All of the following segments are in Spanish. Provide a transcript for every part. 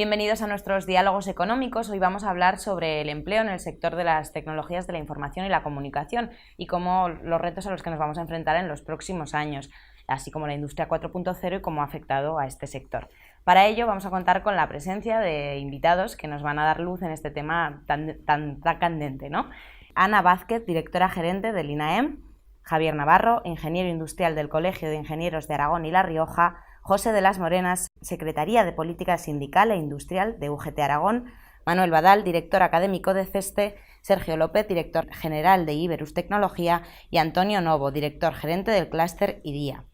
Bienvenidos a nuestros diálogos económicos. Hoy vamos a hablar sobre el empleo en el sector de las tecnologías de la información y la comunicación y cómo los retos a los que nos vamos a enfrentar en los próximos años, así como la industria 4.0 y cómo ha afectado a este sector. Para ello vamos a contar con la presencia de invitados que nos van a dar luz en este tema tan candente, ¿no? Ana Vázquez, directora gerente del INAEM, Javier Navarro, ingeniero industrial del Colegio de Ingenieros de Aragón y La Rioja, José de las Morenas, Secretaría de Política Sindical e Industrial de UGT Aragón, Manuel Badal, director académico de CESTE, Sergio López, director general de Iberus Tecnología y Antonio Novo, director gerente del clúster IDIA.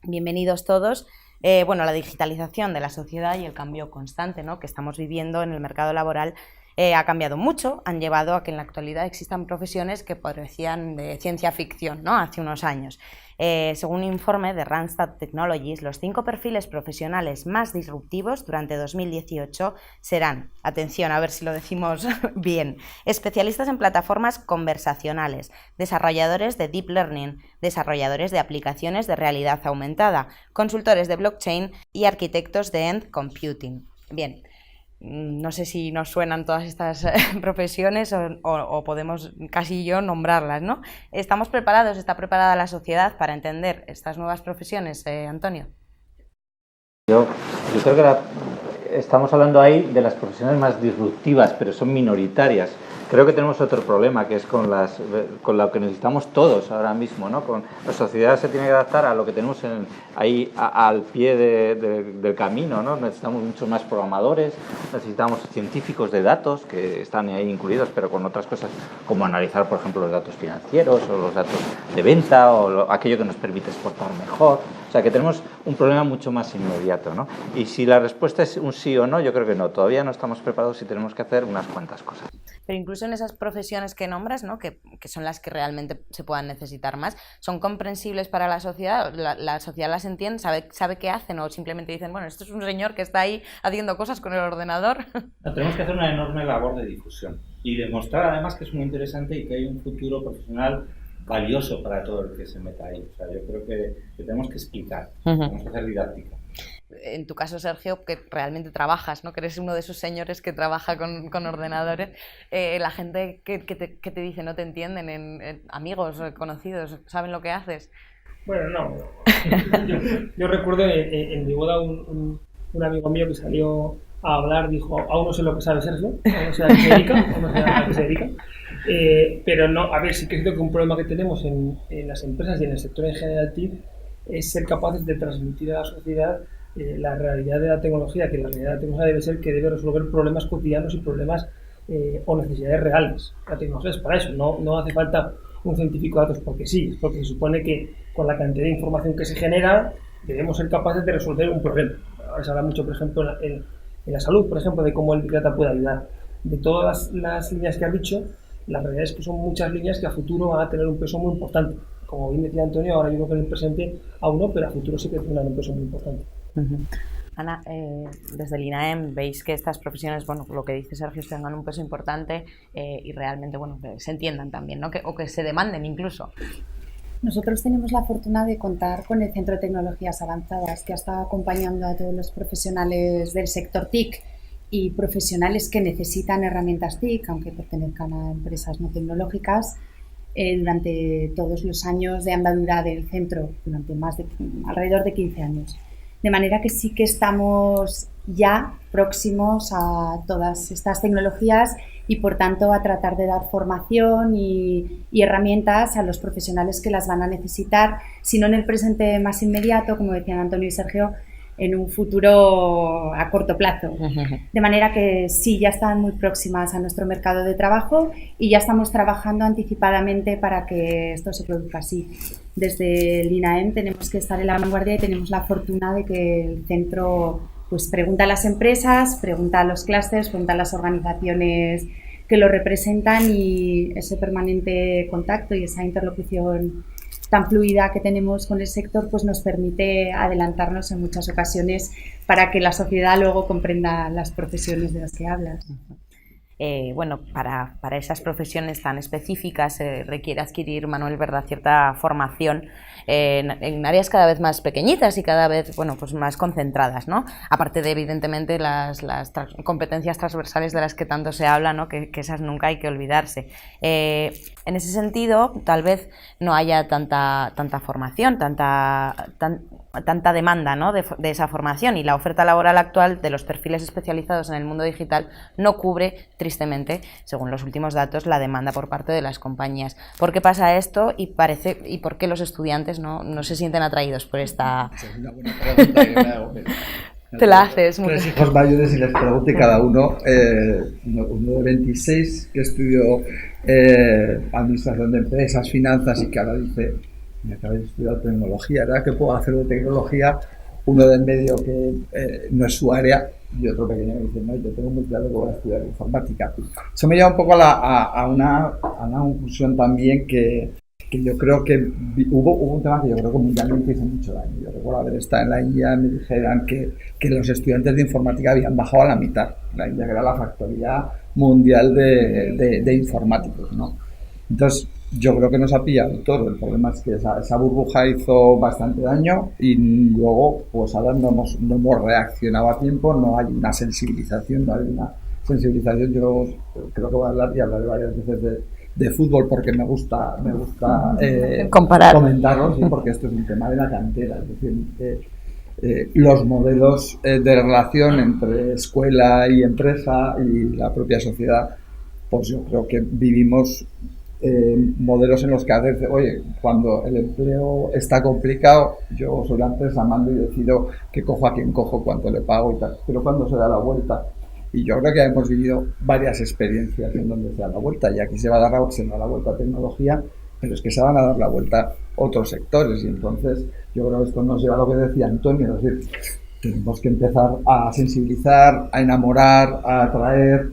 Bienvenidos todos. La digitalización de la sociedad y el cambio constante, ¿no?, que estamos viviendo en el mercado laboral ha cambiado mucho, han llevado a que en la actualidad existan profesiones que parecían de ciencia ficción, ¿no?, hace unos años. Según un informe de Randstad Technologies, los 5 perfiles profesionales más disruptivos durante 2018 serán, atención, a ver si lo decimos bien, especialistas en plataformas conversacionales, desarrolladores de Deep Learning, desarrolladores de aplicaciones de realidad aumentada, consultores de blockchain y arquitectos de End Computing. Bien. No sé si nos suenan todas estas profesiones o podemos casi yo nombrarlas, ¿no? ¿Estamos preparados, está preparada la sociedad para entender estas nuevas profesiones, Antonio? Yo creo que estamos hablando ahí de las profesiones más disruptivas, pero son minoritarias. Creo que tenemos otro problema, que es con lo que necesitamos todos ahora mismo, ¿no? La sociedad se tiene que adaptar a lo que tenemos ahí al pie del camino, ¿no? Necesitamos muchos más programadores, necesitamos científicos de datos que están ahí incluidos, pero con otras cosas como analizar, por ejemplo, los datos financieros o los datos de venta o aquello que nos permite exportar mejor. O sea, que tenemos un problema mucho más inmediato, ¿no? Y si la respuesta es un sí o no, yo creo que no. Todavía no estamos preparados y tenemos que hacer unas cuantas cosas. Pero incluso en esas profesiones que nombras, ¿no?, que son las que realmente se puedan necesitar más, ¿son comprensibles para la sociedad? ¿La sociedad las entiende? ¿Sabe qué hacen? ¿O simplemente dicen, bueno, esto es un señor que está ahí haciendo cosas con el ordenador? No, tenemos que hacer una enorme labor de difusión y demostrar además que es muy interesante y que hay un futuro profesional valioso para todo el que se meta ahí. O sea, yo creo que tenemos que explicar, tenemos que hacer didáctica. En tu caso, Sergio, que realmente trabajas, ¿no?, que eres uno de esos señores que trabaja con ordenadores, la gente que te dice no te entienden, amigos, conocidos, ¿saben lo que haces? Bueno, no. Yo recuerdo en mi boda un amigo mío que salió a hablar, dijo, aún no sé lo que sabe Sergio, no sé a qué se dedica, pero no, a ver, sí que es cierto que un problema que tenemos en las empresas y en el sector en general TIC es ser capaces de transmitir a la sociedad la realidad de la tecnología, que la realidad de la tecnología debe ser que debe resolver problemas cotidianos y problemas o necesidades reales. La tecnología es para eso, no hace falta un científico de datos porque sí, porque se supone que con la cantidad de información que se genera debemos ser capaces de resolver un problema. Ahora se habla mucho, por ejemplo, en la salud, por ejemplo, de cómo el Big Data puede ayudar. De todas las líneas que has dicho, la realidad es que son muchas líneas que a futuro van a tener un peso muy importante. Como bien decía Antonio, ahora yo creo que en el presente aún no, pero a futuro sí que tendrán un peso muy importante. Ana, desde el INAEM veis que estas profesiones, bueno, lo que dice Sergio, tengan un peso importante y realmente, bueno, que se entiendan también, ¿no?, o que se demanden incluso. Nosotros tenemos la fortuna de contar con el Centro de Tecnologías Avanzadas, que ha estado acompañando a todos los profesionales del sector TIC y profesionales que necesitan herramientas TIC, aunque pertenezcan a empresas no tecnológicas, durante todos los años de andadura del centro, durante alrededor de 15 años. De manera que sí que estamos ya próximos a todas estas tecnologías y, por tanto, a tratar de dar formación y herramientas a los profesionales que las van a necesitar, si no en el presente más inmediato, como decían Antonio y Sergio, en un futuro a corto plazo. De manera que sí, ya están muy próximas a nuestro mercado de trabajo y ya estamos trabajando anticipadamente para que esto se produzca así. Desde el INAEM tenemos que estar en la vanguardia y tenemos la fortuna de que el centro pues pregunta a las empresas, pregunta a los clústeres, pregunta a las organizaciones que lo representan, y ese permanente contacto y esa interlocución tan fluida que tenemos con el sector pues nos permite adelantarnos en muchas ocasiones para que la sociedad luego comprenda las profesiones de las que hablas. bueno, para esas profesiones tan específicas se requiere adquirir, Manuel, ¿verdad?, cierta formación en áreas cada vez más pequeñitas y cada vez, bueno, pues más concentradas, ¿no? Aparte de, evidentemente, las competencias transversales de las que tanto se habla, ¿no?, que esas nunca hay que olvidarse. En ese sentido, tal vez no haya tanta formación, tanta demanda, ¿no?, de esa formación, y la oferta laboral actual de los perfiles especializados en el mundo digital no cubre, tristemente, según los últimos datos, la demanda por parte de las compañías. ¿Por qué pasa esto y por qué los estudiantes no se sienten atraídos por esta...? Esa es una buena pregunta que me hago. Te la haces. Tres hijos mayores y les pregunto cada uno, uno de 26 que estudió administración de empresas, finanzas, y que ahora dice, me acabo de estudiar tecnología, ¿verdad? ¿Qué puedo hacer de tecnología? Uno del medio que no es su área, y otro pequeño que dice, no, yo tengo muy claro que voy a estudiar informática. Eso me lleva un poco a una conclusión también que yo creo que hubo un tema que yo creo que mundialmente hizo mucho daño. Yo recuerdo haber estado en la India, me dijeran que los estudiantes de informática habían bajado a la mitad. La India, que era la factoría mundial de informáticos, ¿no? Entonces, yo creo que nos ha pillado todo. El problema es que esa burbuja hizo bastante daño y luego, pues ahora no hemos reaccionado a tiempo, no hay una sensibilización, Yo creo que voy a hablar y hablaré varias veces de fútbol porque me gusta comentarlo, ¿sí? Porque esto es un tema de la cantera, es decir, los modelos de relación entre escuela y empresa y la propia sociedad, pues yo creo que vivimos modelos en los que a veces, oye, cuando el empleo está complicado, yo soy la empresa, mando y decido qué cojo, a quién cojo, cuánto le pago y tal, pero cuando se da la vuelta, y yo creo que hemos vivido varias experiencias en donde se da la vuelta, y aquí se va a dar la vuelta a tecnología, pero es que se van a dar la vuelta otros sectores, y entonces yo creo que esto nos lleva a lo que decía Antonio, es decir, tenemos que empezar a sensibilizar, a enamorar, a atraer,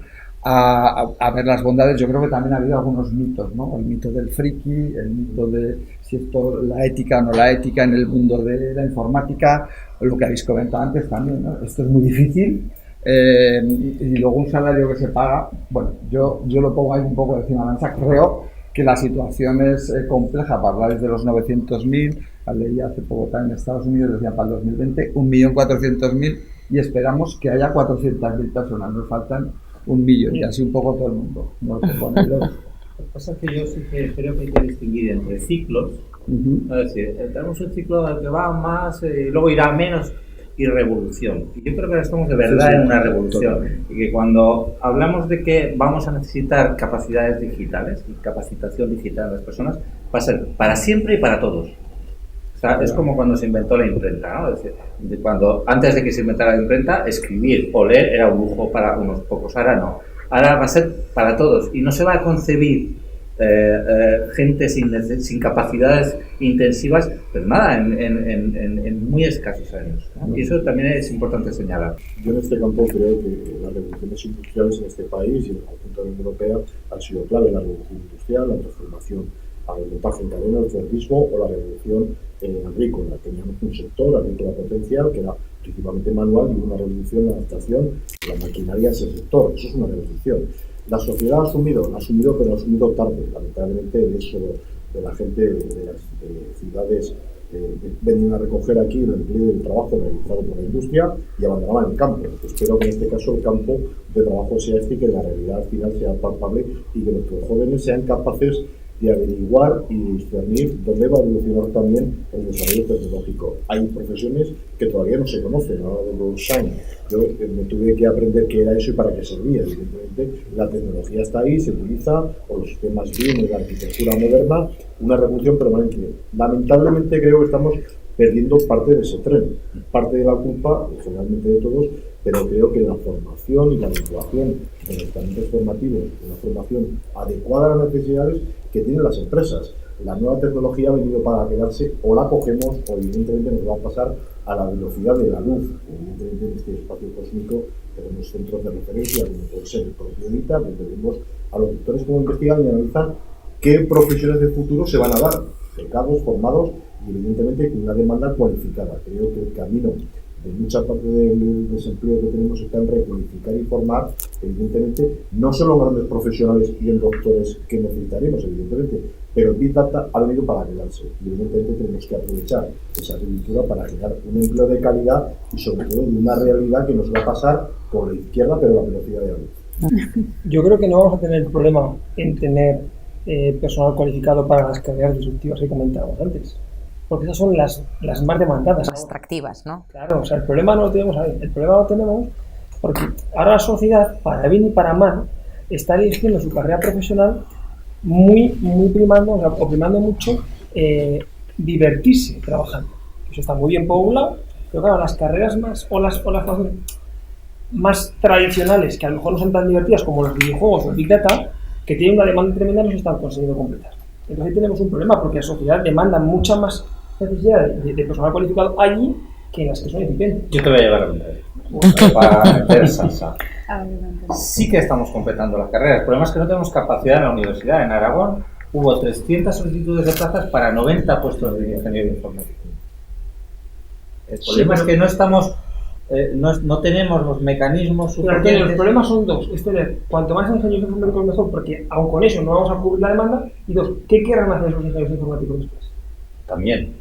a ver las bondades. Yo creo que también ha habido algunos mitos, ¿no? El mito del friki, el mito de si esto, la ética o no la ética en el mundo de la informática, lo que habéis comentado antes también, ¿no? Esto es muy difícil, y luego un salario que se paga, bueno, yo lo pongo ahí un poco encima de la mesa. Creo que la situación es compleja para hablar desde los 900.000, leía hace poco también en Estados Unidos, decían para el 2020 1.400.000, y esperamos que haya 400.000 personas, nos faltan 1 millón, y así un poco todo el mundo. ¿No? Lo que pasa es que yo sí que creo que hay que distinguir entre ciclos. Es decir, tenemos un ciclo que va más y luego irá menos, y revolución. Y yo creo que ahora estamos de verdad en una revolución. Y que cuando hablamos de que vamos a necesitar capacidades digitales y capacitación digital de las personas, va a ser para siempre y para todos. O sea, es como cuando se inventó la imprenta, ¿no? Es decir, antes de que se inventara la imprenta, escribir o leer era un lujo para unos pocos, ahora no. Ahora va a ser para todos y no se va a concebir gente sin capacidades intensivas, pero nada, en muy escasos años, ¿no? Y eso también es importante señalar. Yo en este campo creo que las revoluciones industriales en este país y en el conjunto de la Unión Europea han sido clave: la revolución industrial, la transformación al montaje en cadena, el fordismo, o la revolución agrícola. Teníamos un sector agrícola potencial que era principalmente manual, y una revolución en la adaptación de la maquinaria a ese sector. Eso es una revolución. La sociedad ha asumido, pero ha asumido tarde. Lamentablemente, el éxodo de la gente de las ciudades venían a recoger aquí el empleo y el trabajo realizado por la industria y abandonaban el campo. Espero que en este caso el campo de trabajo sea este, y que la realidad final sea palpable, y que nuestros jóvenes sean capaces de averiguar y discernir dónde va a evolucionar también el desarrollo tecnológico. Hay profesiones que todavía no se conocen, ahora de los shine. Yo me tuve que aprender qué era eso y para qué servía. Evidentemente, la tecnología está ahí, se utiliza, o los sistemas BIM, la arquitectura moderna, una revolución permanente. Lamentablemente creo que estamos perdiendo parte de ese tren, parte de la culpa, generalmente de todos, pero creo que la formación y la vinculación de los talentos formativos, una formación adecuada a las necesidades que tienen las empresas. La nueva tecnología ha venido para quedarse, o la cogemos o evidentemente nos va a pasar a la velocidad de la luz. Evidentemente en este espacio cósmico tenemos centros de referencia, como puede ser el propio ITA, donde vemos a los doctores cómo investigan y analizan qué profesiones de futuro se van a dar, becados, formados, y evidentemente con una demanda cualificada. Creo que el camino mucha parte del desempleo que tenemos está en recualificar y formar, evidentemente, no solo en grandes profesionales y en doctores que necesitaremos, evidentemente, pero el Big Data ha venido para quedarse. Y evidentemente tenemos que aprovechar esa coyuntura para generar un empleo de calidad y sobre todo de una realidad que nos va a pasar por la izquierda, pero a la velocidad de la luz. Yo creo que no vamos a tener problema en tener personal cualificado para las carreras disruptivas que comentábamos antes, porque esas son las más demandadas. Las atractivas, ¿no? Claro, o sea, el problema no lo tenemos ahí, el problema lo tenemos porque ahora la sociedad, para bien y para mal, está eligiendo su carrera profesional muy primando, o sea, o primando mucho divertirse trabajando. Eso está muy bien por un lado, pero claro, las carreras más o las más tradicionales, que a lo mejor no son tan divertidas como los videojuegos o el Big Data, que tienen una demanda tremenda, no se están consiguiendo completar. Entonces ahí tenemos un problema, porque la sociedad demanda mucha más necesidad de personal cualificado allí que en las que son incipientes. Yo te voy a llevar a un para meter salsa. Sí que estamos completando las carreras. El problema es que no tenemos capacidad en la universidad. En Aragón hubo 300 solicitudes de plazas para 90 puestos de ingeniero informático. El problema es que no estamos... no tenemos los mecanismos suficientes. Pero los problemas son dos. Es tener cuanto más ingenieros informáticos mejor, porque aun con eso no vamos a cubrir la demanda. Y dos, ¿qué querrán hacer esos ingenieros informáticos después? También.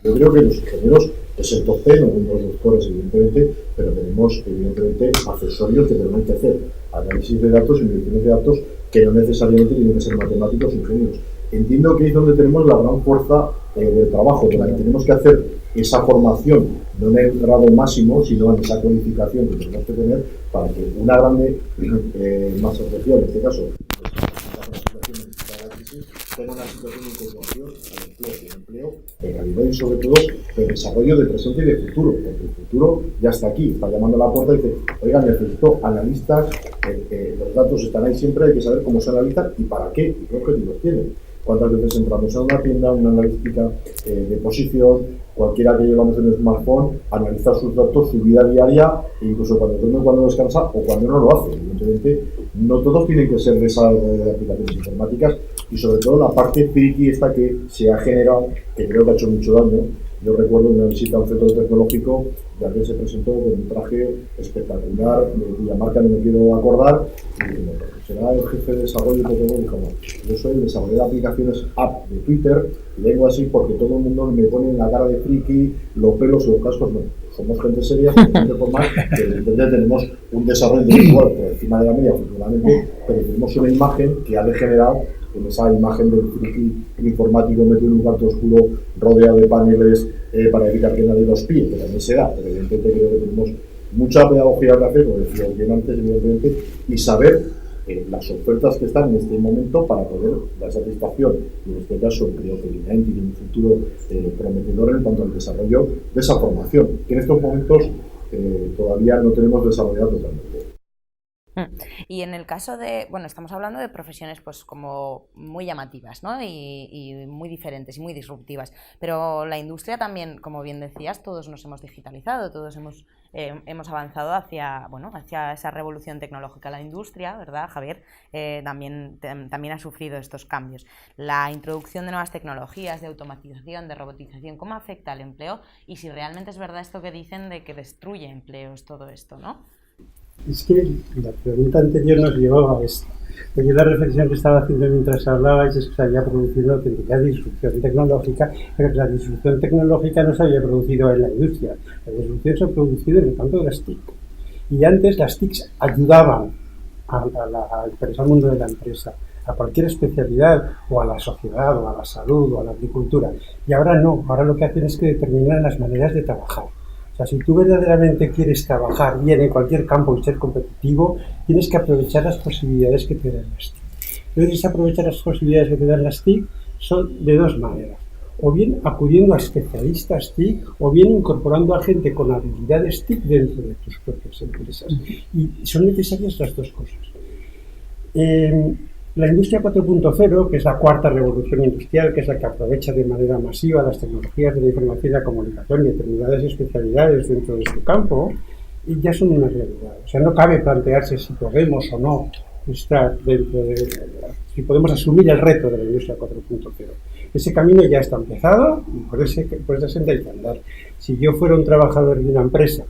Yo creo que los ingenieros es el top 10, no los doctores, evidentemente, pero tenemos, evidentemente, accesorios que tenemos que hacer. Análisis de datos y mediciones de datos que no necesariamente tienen que ser matemáticos o ingenieros. Entiendo que es donde tenemos la gran fuerza del trabajo, pero tenemos que hacer esa formación, no en el grado máximo, sino en esa cualificación que tenemos que tener para que una grande masa social, en este caso, tenga una situación de incorporación al empleo de calidad y sobre todo de desarrollo de presente y de futuro, porque el futuro ya está aquí, está llamando a la puerta y dice, oigan, necesito analistas, los datos están ahí siempre, hay que saber cómo se analizan y para qué, y qué objetivos tienen. ¿Cuántas veces entramos en una tienda, una analítica de posición, cualquiera que llevamos en el smartphone, analizar sus datos, su vida diaria, incluso cuando duerme, cuando descansa o cuando no lo hace? Evidentemente, no todos tienen que ser de esa de aplicaciones informáticas y sobre todo la parte friki esta que se ha generado, que creo que ha hecho mucho daño. Yo recuerdo una visita a un centro tecnológico de alguien se presentó con un traje espectacular, de cuya marca no me quiero acordar, y será el jefe de desarrollo que tengo, y dijo, yo soy el desarrollador de aplicaciones app de Twitter, y vengo así porque todo el mundo me pone en la cara de friki, los pelos y los cascos. No, somos gente seria, somos gente formal, que evidentemente tenemos un desarrollo igual por encima de la media, afortunadamente, pero tenemos una imagen que ha degenerado en esa imagen del friki informático metido en un cuarto oscuro rodeado de paneles para evitar que nadie los pille, que también se da, pero evidentemente creo que tenemos mucha pedagogía que hacer, como decía bien antes, evidentemente, y saber las ofertas que están en este momento para poder dar satisfacción, y en este caso creo que Linea tiene un futuro prometedor en cuanto al desarrollo de esa formación, que en estos momentos todavía no tenemos desarrollado totalmente. Y en el caso de, bueno, estamos hablando de profesiones pues como muy llamativas, ¿no? Y muy diferentes y muy disruptivas, pero la industria también, como bien decías, todos nos hemos digitalizado, todos hemos avanzado hacia esa revolución tecnológica. La industria, ¿verdad, Javier? También ha sufrido estos cambios. La introducción de nuevas tecnologías, de automatización, de robotización, ¿cómo afecta al empleo? Y si realmente es verdad esto que dicen de que destruye empleos todo esto, ¿no? Es que la pregunta anterior nos llevaba a esto. Porque la reflexión que estaba haciendo mientras hablabais es que se había producido auténtica disrupción tecnológica, pero que la disrupción tecnológica no se había producido en la industria. La disrupción se ha producido en el campo de las TIC. Y antes las TICs ayudaban al mundo de la empresa, a cualquier especialidad, o a la sociedad, o a la salud, o a la agricultura. Y ahora no, ahora lo que hacen es que determinan las maneras de trabajar. O sea, si tú verdaderamente quieres trabajar bien en cualquier campo y ser competitivo, tienes que aprovechar las posibilidades que te dan las TIC. Entonces, aprovechar las posibilidades que te dan las TIC son de dos maneras. O bien acudiendo a especialistas TIC, o bien incorporando a gente con habilidades TIC dentro de tus propias empresas. Y son necesarias las dos cosas. La industria 4.0, que es la cuarta revolución industrial, que es la que aprovecha de manera masiva las tecnologías de la información y la comunicación y determinadas especialidades dentro de su campo, y ya son una realidad. O sea, no cabe plantearse si podemos o no estar dentro de, si podemos asumir el reto de la industria 4.0. Ese camino ya está empezado y por esa senda hay que andar. Si yo fuera un trabajador de una empresa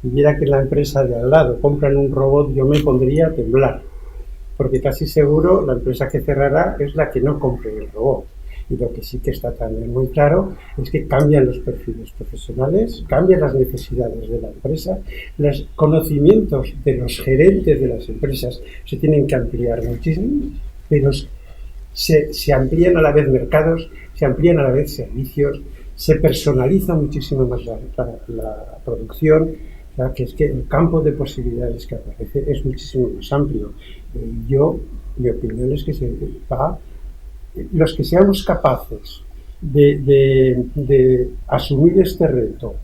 y viera que la empresa de al lado compran un robot, yo me pondría a temblar, porque casi seguro la empresa que cerrará es la que no compre el robot. Y lo que sí que está también muy claro es que cambian los perfiles profesionales, cambian las necesidades de la empresa, los conocimientos de los gerentes de las empresas se tienen que ampliar muchísimo, pero se amplían a la vez mercados, se amplían a la vez servicios, se personaliza muchísimo más la producción, o sea, que es que el campo de posibilidades que aparece es muchísimo más amplio. Mi opinión es que los que seamos capaces de asumir este reto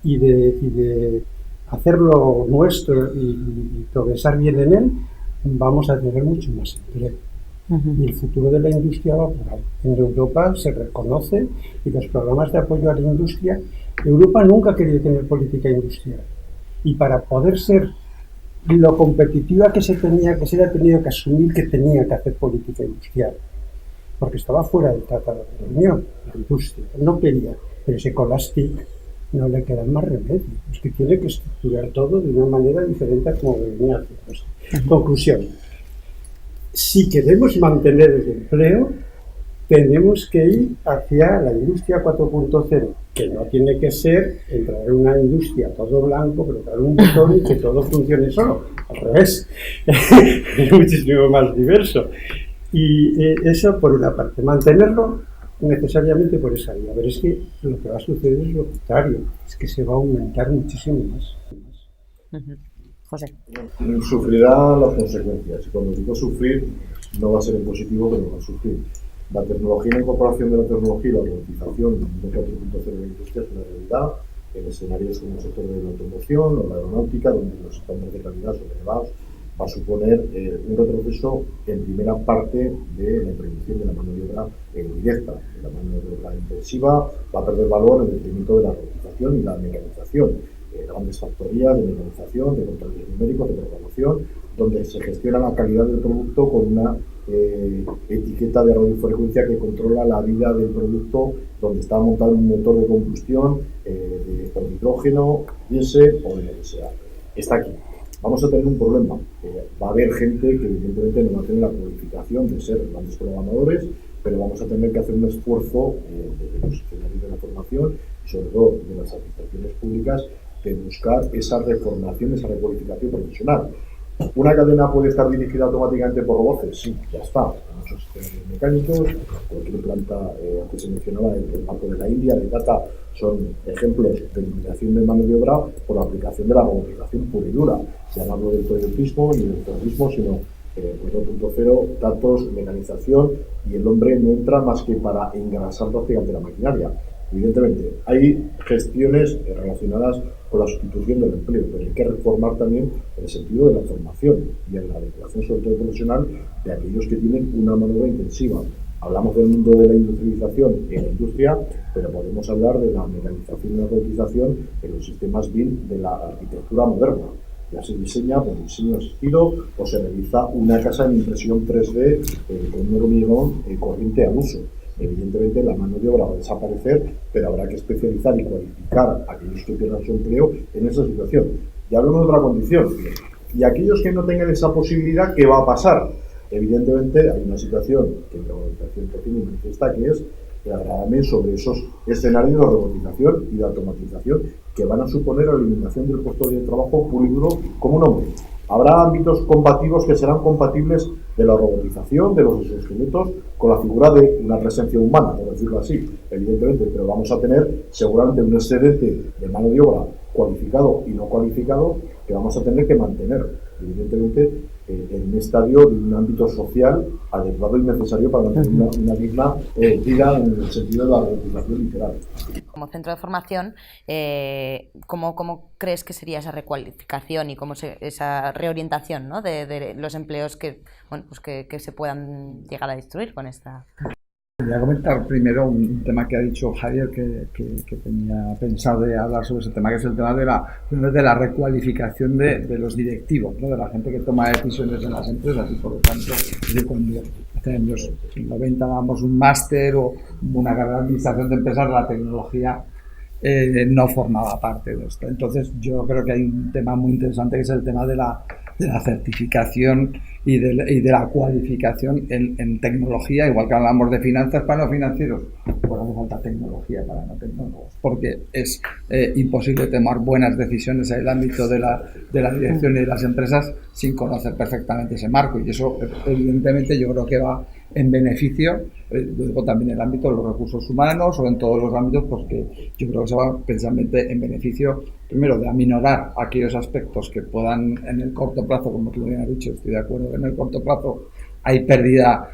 y de hacerlo nuestro y progresar bien en él, vamos a tener mucho más empleo. Y el futuro de la industria va por ahí. En Europa se reconoce y los programas de apoyo a la industria, Europa nunca ha querido tener política industrial. Y para poder ser lo competitiva que se ha tenido que asumir que tenía que hacer política industrial. Porque estaba fuera del Tratado de la Unión, la industria, no quería, pero si con las TIC no le queda más remedio, es que tiene que estructurar todo de una manera diferente a como venía haciéndose. Conclusión, si queremos mantener el empleo, tenemos que ir hacia la industria 4.0, que no tiene que ser entrar en una industria todo blanco, apretar un botón y que todo funcione solo, al revés, es muchísimo más diverso. Y eso por una parte, mantenerlo necesariamente por esa vía, pero es que lo que va a suceder es lo contrario, es que se va a aumentar muchísimo más. José. Sufrirá las consecuencias, y cuando digo sufrir no va a ser en positivo, pero va a sufrir. La tecnología y la incorporación de la tecnología y la robotización en el 4.0 de la industria es una realidad en escenarios como el sector de la automoción o la aeronáutica, donde los estándares de calidad son elevados. Va a suponer un retroceso en primera parte de la introducción de la mano de obra directa, de la mano de obra intensiva, va a perder valor en detrimento de la robotización y la mecanización. Grandes factorías de mecanización, de controles numéricos, de programación, donde se gestiona la calidad del producto con una etiqueta de radiofrecuencia que controla la vida del producto, donde está montado un motor de combustión de hidrógeno, diésel o de lo que sea. Está aquí. Vamos a tener un problema. Va a haber gente que evidentemente no va a tener la cualificación de ser grandes programadores, pero vamos a tener que hacer un esfuerzo desde los escenarios de la formación y sobre todo de las administraciones públicas de buscar esa reformación, esa recualificación profesional. ¿Una cadena puede estar dirigida automáticamente por robots? Sí, ya está. Muchos sistemas mecánicos, cualquier planta, antes se mencionaba el marco de la India, de Tata, son ejemplos de eliminación de mano de obra por la aplicación de la robotización pura y dura. Ya no hablo del toyotismo ni del terrorismo, sino 4.0, datos, mecanización, y el hombre no entra más que para engrasar prácticamente la maquinaria. Evidentemente, hay gestiones relacionadas con la sustitución del empleo, pero hay que reformar también en el sentido de la formación y en la adecuación, sobre todo profesional, de aquellos que tienen una mano de obra intensiva. Hablamos del mundo de la industrialización en la industria, pero podemos hablar de la mecanización y la robotización en los sistemas BIM de la arquitectura moderna. Ya se diseña por diseño asistido o se realiza una casa en impresión 3D con un hormigón corriente al uso. Evidentemente la mano de obra va a desaparecer, pero habrá que especializar y cualificar a aquellos que pierdan su empleo en esa situación. Y hablamos de otra condición. Y aquellos que no tengan esa posibilidad, ¿qué va a pasar? Evidentemente hay una situación que la organización tiene manifiesta, que es el agravamiento sobre esos escenarios de robotización y de automatización que van a suponer la eliminación del puesto de trabajo puro y duro como un hombre. Habrá ámbitos combativos que serán compatibles de la robotización, de los exoesqueletos, con la figura de una presencia humana, por decirlo así, evidentemente, pero vamos a tener seguramente un excedente de mano de obra cualificado y no cualificado que vamos a tener que mantener, evidentemente, en un estadio de un ámbito social adecuado y necesario para mantener una digna vida en el sentido de la robotización literal. Como centro de formación, ¿cómo crees que sería esa recualificación y esa reorientación, ¿no? de los empleos que se puedan llegar a destruir con esta? Voy a comentar primero un tema que ha dicho Javier que tenía pensado de hablar sobre ese tema, que es el tema de la recualificación de los directivos, ¿no? De la gente que toma decisiones en las empresas y por lo tanto, cuando hace años 90 dábamos un máster o una carrera de administración de empresas, la tecnología no formaba parte de esto. Entonces yo creo que hay un tema muy interesante que es el tema de la certificación y de la cualificación en tecnología, igual que hablamos de finanzas para no financieros, pues hace falta tecnología para no tecnólogos, porque es imposible tomar buenas decisiones en el ámbito de la dirección y de las empresas sin conocer perfectamente ese marco, y eso evidentemente yo creo que va en beneficio, luego también en el ámbito de los recursos humanos o en todos los ámbitos, porque yo creo que se va precisamente en beneficio, primero, de aminorar aquellos aspectos que puedan en el corto plazo, como tú bien has dicho, estoy de acuerdo, en el corto plazo hay pérdida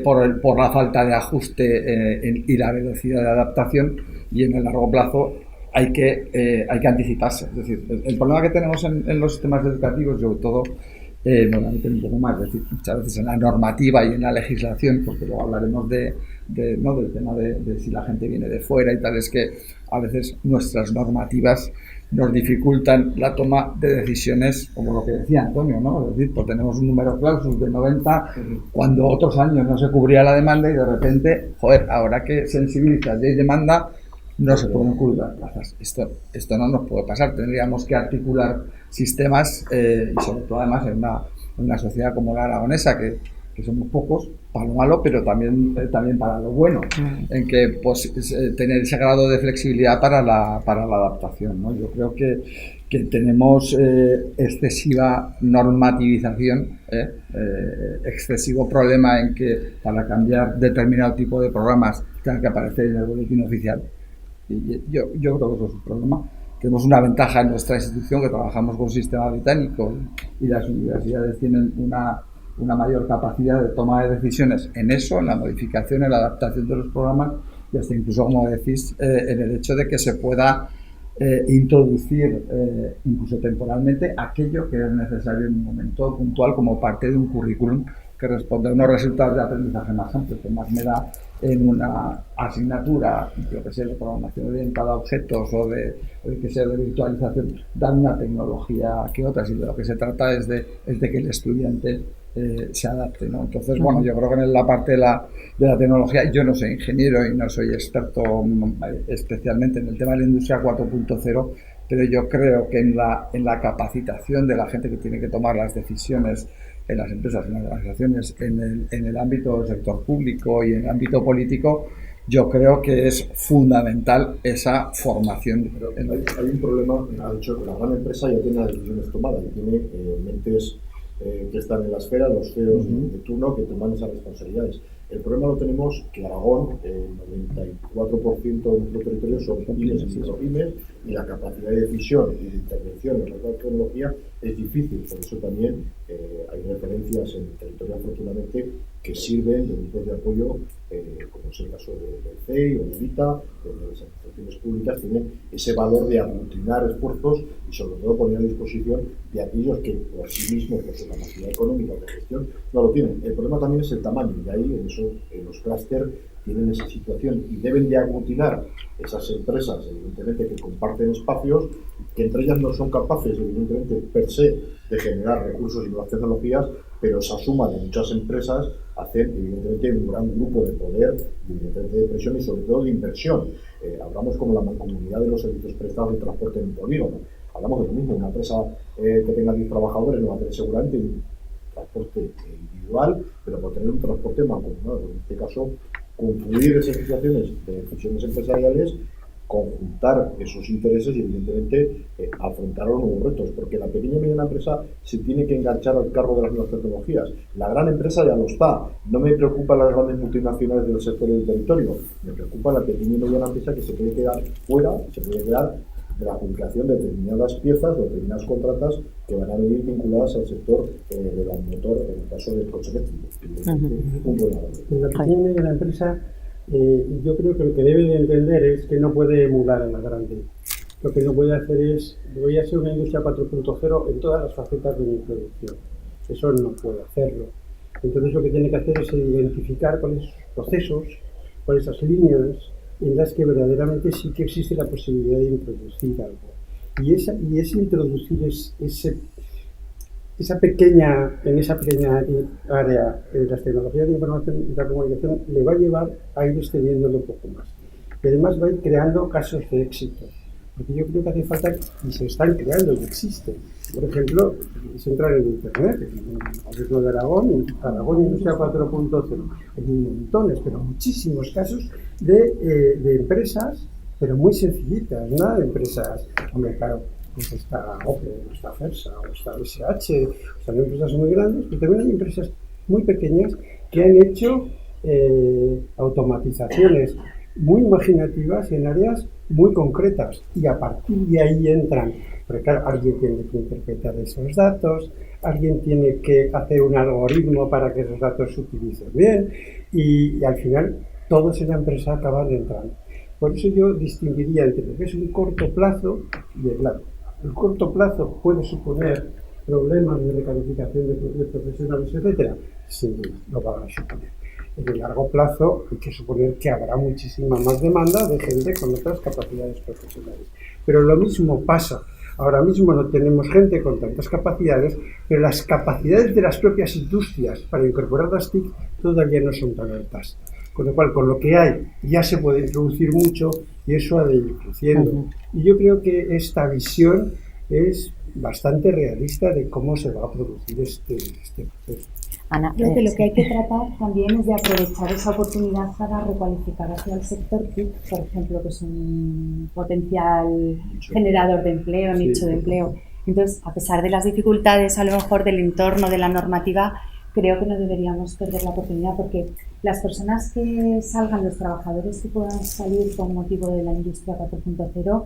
por la falta de ajuste y la velocidad de adaptación, y en el largo plazo hay que anticiparse. Es decir, el problema que tenemos en los sistemas educativos, sobre todo, normalmente un poco más, es decir, muchas veces en la normativa y en la legislación, porque luego hablaremos ¿no? del tema de si la gente viene de fuera y tal, es que a veces nuestras normativas nos dificultan la toma de decisiones, como lo que decía Antonio, ¿no? Es decir, pues tenemos un número clausus de 90, cuando otros años no se cubría la demanda y de repente, ahora que sensibilizas y hay demanda, no se pueden cubrir las plazas. Esto no nos puede pasar. Tendríamos que articular sistemas, y sobre todo además en una sociedad como la aragonesa, que somos pocos, para lo malo, pero también para lo bueno, en que pues, tener ese grado de flexibilidad para la adaptación, ¿no? Yo creo que tenemos excesiva normativización, excesivo problema en que para cambiar determinado tipo de programas tenga que aparecer en el boletín oficial. Y yo creo que eso es un problema. Tenemos una ventaja en nuestra institución, que trabajamos con un sistema británico y las universidades tienen una mayor capacidad de toma de decisiones en eso, en la modificación, en la adaptación de los programas, y hasta incluso, como decís, en el hecho de que se pueda introducir incluso temporalmente aquello que es necesario en un momento puntual como parte de un currículum que responde a unos resultados de aprendizaje más amplios, que más me da en una asignatura, yo que sé, de programación orientada a objetos o de que sea de virtualización, dan una tecnología que otras, y de lo que se trata es de que el estudiante se adapte, ¿no? Entonces, bueno, yo creo que en la parte de la tecnología, yo no soy ingeniero y no soy experto especialmente en el tema de la industria 4.0, pero yo creo que en la capacitación de la gente que tiene que tomar las decisiones en las empresas, en las organizaciones, en el ámbito del sector público y en el ámbito político, yo creo que es fundamental esa formación. Pero hay un problema, ha dicho que la gran empresa ya tiene las decisiones tomadas, ya tiene mentes que están en la esfera, los CEOs de turno que toman esas responsabilidades. El problema lo tenemos que Aragón, el 94% de nuestro territorio son pymes y micropymes, y la capacidad de decisión y de intervención en la tecnología es difícil. Por eso también hay referencias en el territorio, afortunadamente, que sirven de grupos de apoyo, como es el caso del CEI o de VITA, donde las administraciones públicas tienen ese valor de aglutinar esfuerzos y sobre todo poner a disposición de aquellos que por sí mismos, por su capacidad económica de gestión, no lo tienen. El problema también es el tamaño, y ahí en los clústeres tienen esa situación y deben de aglutinar esas empresas, evidentemente, que comparten espacios, que entre ellas no son capaces, evidentemente, per se, de generar recursos y nuevas tecnologías, pero esa suma de muchas empresas hace, evidentemente, un gran grupo de poder, evidentemente, de presión y sobre todo de inversión. Hablamos como la mancomunidad de los servicios prestados de transporte en polígono. Hablamos de lo mismo, una empresa que tenga 10 trabajadores no va a tener seguramente un transporte individual, pero por tener un transporte mancomunado. En este caso, confluir esas situaciones de decisiones empresariales, conjuntar esos intereses y, evidentemente, afrontar los nuevos retos, porque la pequeña y mediana empresa se tiene que enganchar al carro de las nuevas tecnologías. La gran empresa ya lo está. No me preocupan las grandes multinacionales del sector y del territorio, me preocupa la pequeña y mediana empresa que se puede quedar fuera, se puede quedar de la adjudicación de determinadas piezas o determinadas contratas que van a venir vinculadas al sector del motor, en el caso del coche eléctrico. En la pequeña y mediana empresa, yo creo que lo que debe de entender es que no puede emular a la grande. Lo que no puede hacer es, voy a ser una industria 4.0 en todas las facetas de mi producción. Eso no puede hacerlo. Entonces lo que tiene que hacer es identificar cuáles son los procesos por esas líneas en las que verdaderamente sí que existe la posibilidad de introducir algo. Y ese introducir en esa pequeña área de las tecnologías de información y la comunicación le va a llevar a ir extendiéndolo un poco más. Y además va a ir creando casos de éxito. Porque yo creo que hace falta, y se están creando y existen. Por ejemplo, es entrar en Internet, en el gobierno de Aragón Industria 4.0. Hay montones, pero muchísimos casos de empresas, pero muy sencillitas, ¿no? De empresas, hombre, claro, pues está Opel, está Fersa, o está SH, son empresas muy grandes, pero también hay empresas muy pequeñas que han hecho automatizaciones muy imaginativas en áreas muy concretas, y a partir de ahí entran, porque claro, alguien tiene que interpretar esos datos, alguien tiene que hacer un algoritmo para que esos datos se utilicen bien, y al final todos en la empresa acaban entrando. Por eso yo distinguiría entre lo que es un corto plazo y el largo. El corto plazo puede suponer problemas de recalificación de profesionales, etcétera, sin duda, lo va a suponer. En el largo plazo hay que suponer que habrá muchísima más demanda de gente con otras capacidades profesionales. Pero lo mismo pasa. Ahora mismo no tenemos gente con tantas capacidades, pero las capacidades de las propias industrias para incorporar las TIC todavía no son tan altas. Con lo cual, con lo que hay, ya se puede introducir mucho y eso ha de ir creciendo. Y yo creo que esta visión es bastante realista de cómo se va a producir este proceso. Ana, creo que lo que hay que tratar también es de aprovechar esa oportunidad para recualificar hacia el sector TIC, por ejemplo, que es un potencial generador de empleo, nicho de empleo. Entonces, a pesar de las dificultades a lo mejor del entorno, de la normativa, creo que no deberíamos perder la oportunidad, porque las personas que salgan, los trabajadores que puedan salir con motivo de la industria 4.0,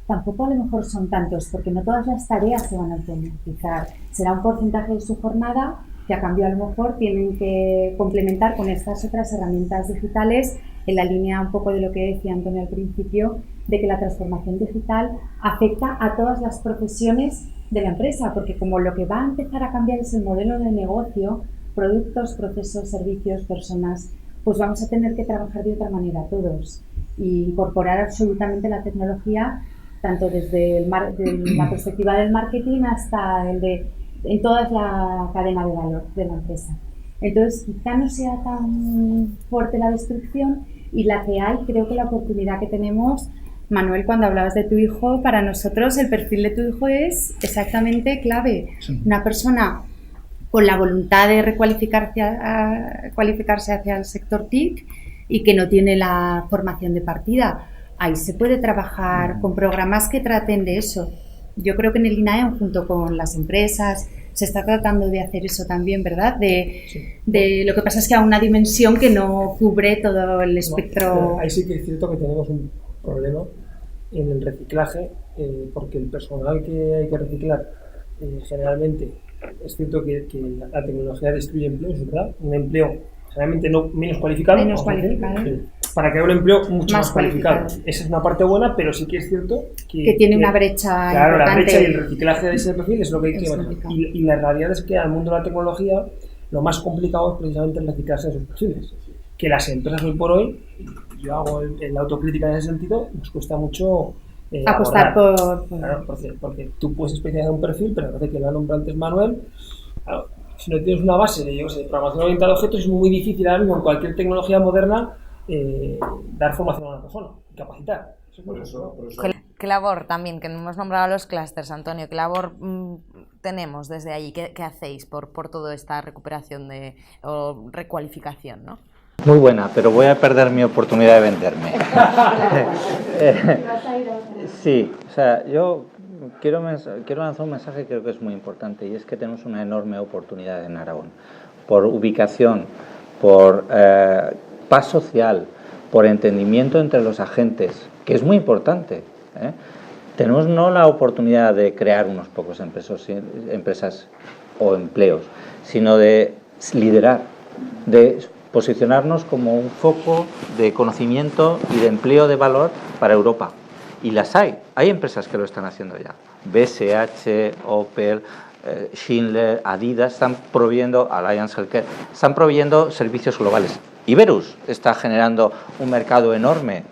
tampoco a lo mejor son tantos, porque no todas las tareas se van a automatizar. Será un porcentaje de su jornada que a cambio a lo mejor tienen que complementar con estas otras herramientas digitales, en la línea un poco de lo que decía Antonio al principio, de que la transformación digital afecta a todas las profesiones de la empresa, porque como lo que va a empezar a cambiar es el modelo de negocio, productos, procesos, servicios, personas, pues vamos a tener que trabajar de otra manera todos e incorporar absolutamente la tecnología, tanto desde la perspectiva del marketing hasta en toda la cadena de valor de la empresa. Entonces, quizá no sea tan fuerte la destrucción, y la que hay, creo que la oportunidad que tenemos, Manuel, cuando hablabas de tu hijo, para nosotros el perfil de tu hijo es exactamente clave. Sí. Una persona con la voluntad de cualificarse hacia el sector TIC y que no tiene la formación de partida. Ahí se puede trabajar con programas que traten de eso. Yo creo que en el INAEM, junto con las empresas, se está tratando de hacer eso también, ¿verdad? De lo que pasa es que a una dimensión que no cubre todo el espectro. Ahí sí que es cierto que tenemos un problema en el reciclaje, porque el personal que hay que reciclar generalmente, es cierto que la tecnología destruye empleos, ¿verdad? Un empleo generalmente menos cualificado. Para crear un empleo mucho más cualificado. Esa es una parte buena, pero sí que es cierto que tiene una brecha importante. La brecha y el reciclaje de ese perfil es lo que hay que manejar. Y la realidad es que al mundo de la tecnología lo más complicado es precisamente el reciclaje de esos perfiles. Que las empresas hoy por hoy, yo hago la autocrítica en ese sentido, nos cuesta mucho apostar por... Claro, porque tú puedes especializar un perfil, pero parece que lo ha nombrado antes Manuel. Claro, si no tienes una base de programación orientada a objetos, es muy difícil ahora mismo en cualquier tecnología moderna dar formación a una persona, capacitar. Por eso. ¿Qué labor también, que hemos nombrado los clústeres, Antonio, qué labor tenemos desde allí? ¿Qué hacéis por toda esta recuperación o recualificación, ¿no? Muy buena, pero voy a perder mi oportunidad de venderme. Sí, o sea, yo quiero lanzar un mensaje que creo que es muy importante, y es que tenemos una enorme oportunidad en Aragón, por ubicación, por paz social, por entendimiento entre los agentes, que es muy importante. Tenemos no la oportunidad de crear unos pocos empresas o empleos, sino de liderar, de posicionarnos como un foco de conocimiento y de empleo de valor para Europa. Y las hay empresas que lo están haciendo ya. BSH, Opel, Schindler, Adidas están proveyendo, Alliance Healthcare, están proveyendo servicios globales. Iberus está generando un mercado enorme,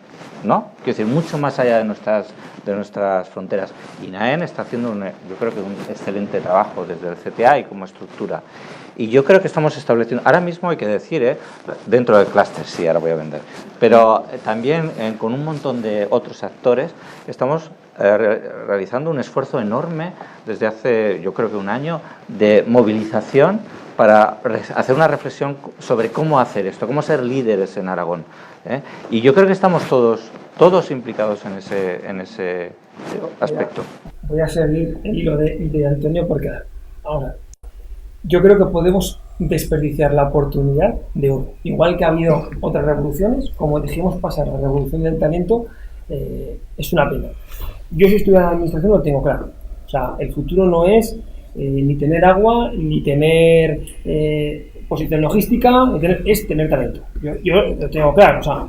¿no? Quiero decir, mucho más allá de nuestras fronteras. Y NAEN está haciendo, yo creo que un excelente trabajo desde el CTA y como estructura. Y yo creo que estamos estableciendo, ahora mismo hay que decir, dentro del clúster, sí, ahora voy a vender, pero también con un montón de otros actores, estamos realizando un esfuerzo enorme desde hace, yo creo que un año, de movilización para hacer una reflexión sobre cómo hacer esto, cómo ser líderes en Aragón. Y yo creo que estamos todos implicados en ese aspecto. Voy a seguir el hilo de Antonio porque ahora yo creo que podemos desperdiciar la oportunidad de oro. Igual que ha habido otras revoluciones, como dijimos pasar, la revolución del talento es una pena. Yo si estuviera en la administración lo tengo claro. O sea, el futuro no es ni tener agua, ni tener posición logística, es tener talento. Yo lo tengo claro. O sea,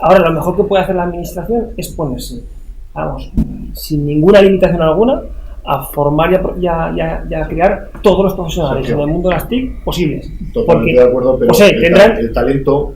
ahora lo mejor que puede hacer la administración es ponerse, vamos, sin ninguna limitación alguna, a formar y a crear todos los profesionales en el mundo de las TIC posibles. Totalmente de acuerdo, pero el talento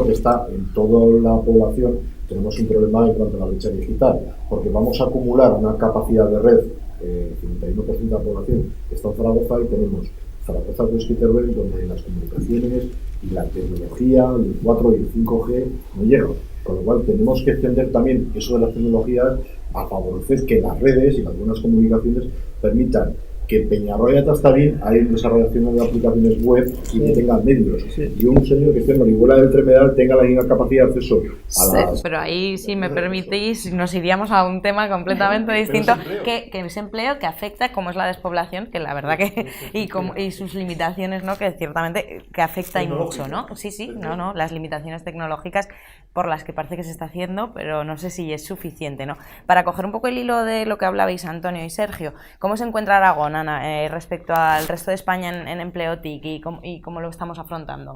que está en toda la población, tenemos un problema en cuanto a la brecha digital, porque vamos a acumular una capacidad de red, el 51% de la población está en Zaragoza y tenemos Zaragoza y Teruel, donde las comunicaciones y la tecnología, el 4 y el 5G no llegan. Con lo cual tenemos que extender también eso de las tecnologías a favorecer que las redes y las buenas comunicaciones permitan que Peñarroya y Tastarín hay desarrollación de aplicaciones web y que tengan medios. Y un señor que esté en Orihuela del Tremedal tenga la misma capacidad de acceso a las... Pero ahí, si me permitís, nos iríamos a un tema completamente distinto, que es empleo que afecta, como es la despoblación, que la verdad que... y sus limitaciones, ¿no? Que ciertamente que afecta y mucho, ¿no? Sí, no, las limitaciones tecnológicas por las que parece que se está haciendo, pero no sé si es suficiente, ¿no? Para coger un poco el hilo de lo que hablabais Antonio y Sergio, ¿cómo se encuentra Aragón, Ana, respecto al resto de España en empleo TIC y cómo lo estamos afrontando?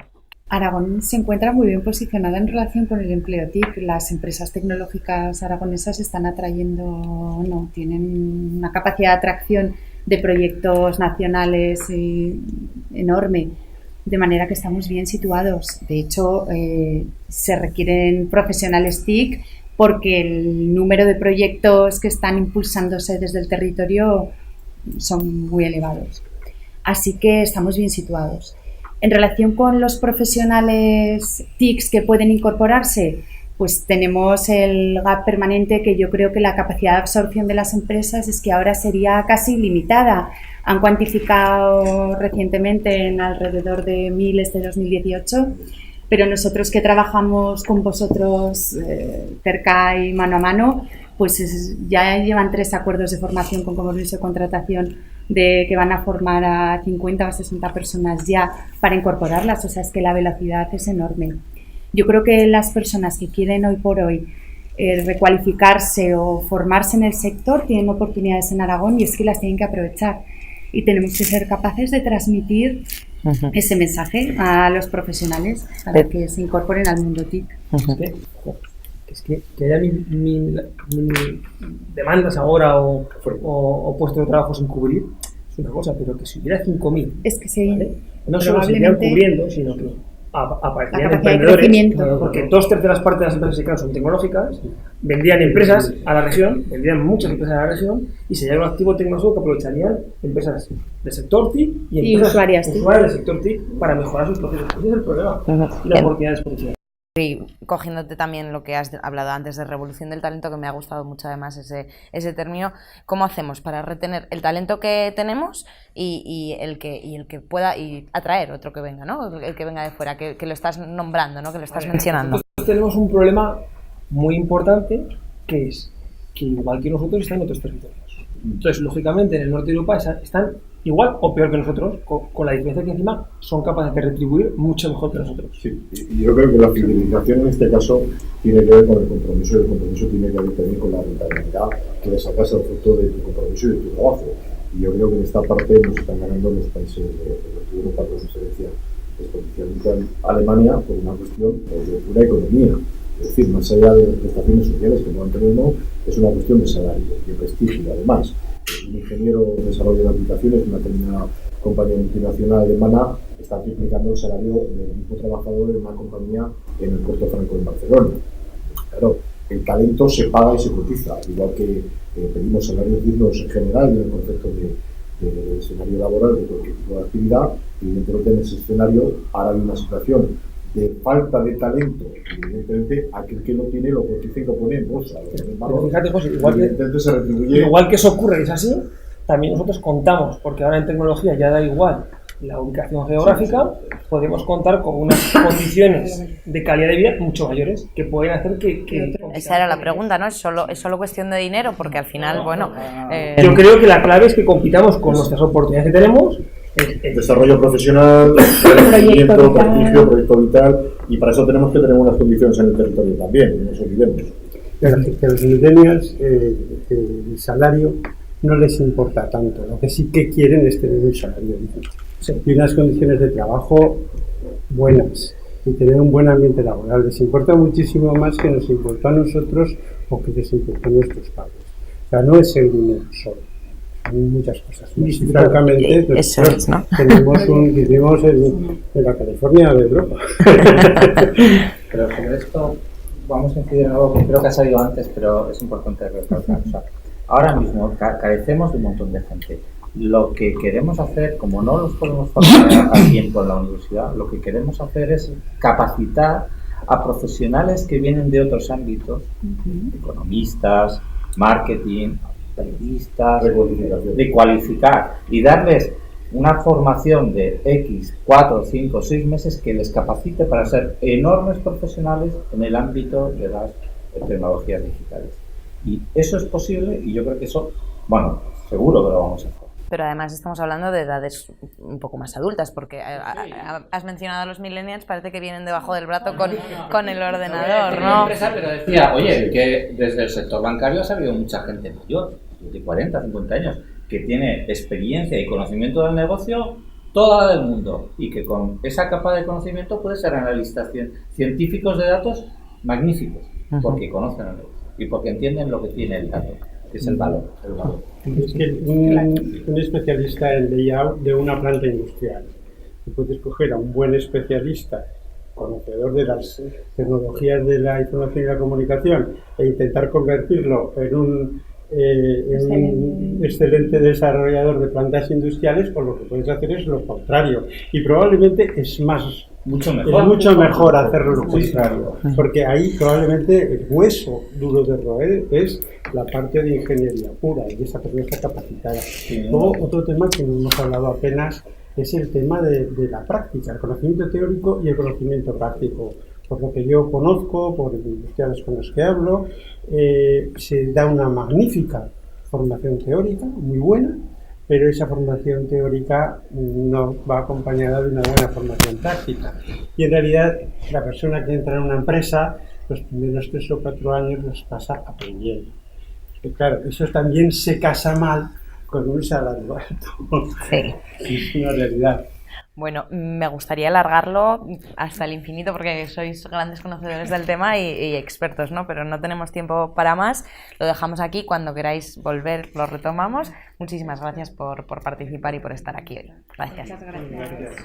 Aragón se encuentra muy bien posicionada en relación con el empleo TIC. Las empresas tecnológicas aragonesas están atrayendo, tienen una capacidad de atracción de proyectos nacionales enorme, de manera que estamos bien situados. De hecho, se requieren profesionales TIC porque el número de proyectos que están impulsándose desde el territorio son muy elevados. Así que estamos bien situados. En relación con los profesionales TICs que pueden incorporarse, pues tenemos el gap permanente, que yo creo que la capacidad de absorción de las empresas es que ahora sería casi ilimitada. Han cuantificado recientemente en alrededor de 1.000 este 2018, pero nosotros que trabajamos con vosotros cerca y mano a mano, pues ya llevan 3 acuerdos de formación con compromiso de contratación de que van a formar a 50 o 60 personas ya para incorporarlas. O sea, es que la velocidad es enorme. Yo creo que las personas que quieren hoy por hoy recualificarse o formarse en el sector tienen oportunidades en Aragón y es que las tienen que aprovechar. Y tenemos que ser capaces de transmitir ese mensaje a los profesionales para que se incorporen al mundo TIC. Es que haya mil demandas ahora o puestos de trabajo sin cubrir es una cosa, pero que si hubiera 5.000, es que sí, ¿vale? No solo se irían cubriendo, sino que aparecerían emprendedores, porque 2/3 partes de las empresas que quedan son tecnológicas, vendrían empresas a la región, vendrían muchas empresas a la región y sería un activo tecnológico que aprovecharían empresas del sector TIC y empresas usuarias del sector TIC para mejorar sus procesos. Ese es el problema y las oportunidades potenciales. Y cogiéndote también lo que has hablado antes de revolución del talento, que me ha gustado mucho además ese término, ¿cómo hacemos para retener el talento que tenemos y el que pueda y atraer otro que venga, ¿no? El que venga de fuera, que lo estás nombrando, ¿no? Que lo estás mencionando. Nosotros tenemos un problema muy importante, que es que igual que nosotros están en otros territorios. Entonces, lógicamente, en el norte de Europa están igual o peor que nosotros, con la diferencia que encima son capaces de retribuir mucho mejor que nosotros. Sí, y yo creo que la fidelización en este caso tiene que ver con el compromiso, y el compromiso tiene que ver también con la rentabilidad que le sacas al fruto de tu compromiso y de tu trabajo. Y yo creo que en esta parte nos están ganando los países de Europa, por referencia especialmente a Alemania, por una cuestión de pura economía. Es decir, más allá de las prestaciones sociales que puedan tener, no, es una cuestión de salario, de prestigio. Además, un ingeniero de desarrollo de aplicaciones de una determinada compañía multinacional alemana está triplicando el salario del mismo trabajador en una compañía en el Puerto Franco en Barcelona. Claro, el talento se paga y se cotiza, igual que pedimos salarios dignos en general en el concepto de escenario laboral de cualquier tipo de actividad. Evidentemente en ese escenario ahora hay una situación de falta de talento, evidentemente aquel que lo tiene lo cotiza y lo pone en bolsa. Pero fíjate, José, se retribuye. Igual que eso ocurre y es así, también nosotros contamos, porque ahora en tecnología ya da igual la ubicación geográfica, podemos contar con unas condiciones de calidad de vida mucho mayores que pueden hacer que esa era la pregunta, ¿no? ¿Es solo cuestión de dinero? Porque al final, bueno... Yo creo que la clave es que compitamos con nuestras oportunidades que tenemos. Desarrollo profesional, crecimiento, prestigio, proyecto vital, y para eso tenemos que tener unas condiciones en el territorio también, no nos olvidemos. Que a los millennials el salario no les importa tanto, lo que sí que quieren es tener un salario digno. Y unas condiciones de trabajo buenas y tener un buen ambiente laboral. Les importa muchísimo más que nos importa a nosotros o que les importa a nuestros padres. O sea, no es el dinero solo, hay muchas cosas. Y francamente, nosotros vivimos en la California de Europa. Pero sobre esto vamos a incidir en algo que creo que ha salido antes, pero es importante recalcar. O sea, ahora mismo carecemos de un montón de gente. Lo que queremos hacer, como no los podemos formar a tiempo en la universidad, lo que queremos hacer es capacitar a profesionales que vienen de otros ámbitos, economistas, marketing, periodistas, de cualificar y darles una formación de X, 4, 5, 6 meses que les capacite para ser enormes profesionales en el ámbito de las tecnologías digitales. Y eso es posible y yo creo que eso, bueno, seguro que lo vamos a hacer. Pero además estamos hablando de edades un poco más adultas, porque has mencionado a los millennials, parece que vienen debajo del brazo con el ordenador, ¿no? Pero decía, oye, que desde el sector bancario ha salido mucha gente mayor, de 40, 50 años, que tiene experiencia y conocimiento del negocio toda la del mundo, y que con esa capa de conocimiento puede ser analistas científicos de datos magníficos, porque conocen el negocio y porque entienden lo que tiene el dato, que es el valor. Es que un especialista en layout de una planta industrial, tú puedes coger a un buen especialista, conocedor de las tecnologías de la información y la comunicación, e intentar convertirlo en un excelente desarrollador de plantas industriales, pues lo que puedes hacer es lo contrario. Y probablemente es mucho mejor hacerlo lo contrario, porque ahí probablemente el hueso duro de roer es la parte de ingeniería pura y esa persona está capacitada. Luego, otro tema que no hemos hablado apenas es el tema de la práctica, el conocimiento teórico y el conocimiento práctico. Por lo que yo conozco, por los industriales con los que hablo, se da una magnífica formación teórica, muy buena, pero esa formación teórica no va acompañada de una buena formación práctica. Y en realidad, la persona que entra en una empresa, los primeros 3 o 4 años los pasa aprendiendo. Y claro, eso también se casa mal con un salario alto. Sí. Es una realidad. Bueno, me gustaría alargarlo hasta el infinito porque sois grandes conocedores del tema y expertos, ¿no? Pero no tenemos tiempo para más. Lo dejamos aquí. Cuando queráis volver, lo retomamos. Muchísimas gracias por participar y por estar aquí hoy. Gracias. Muchas gracias.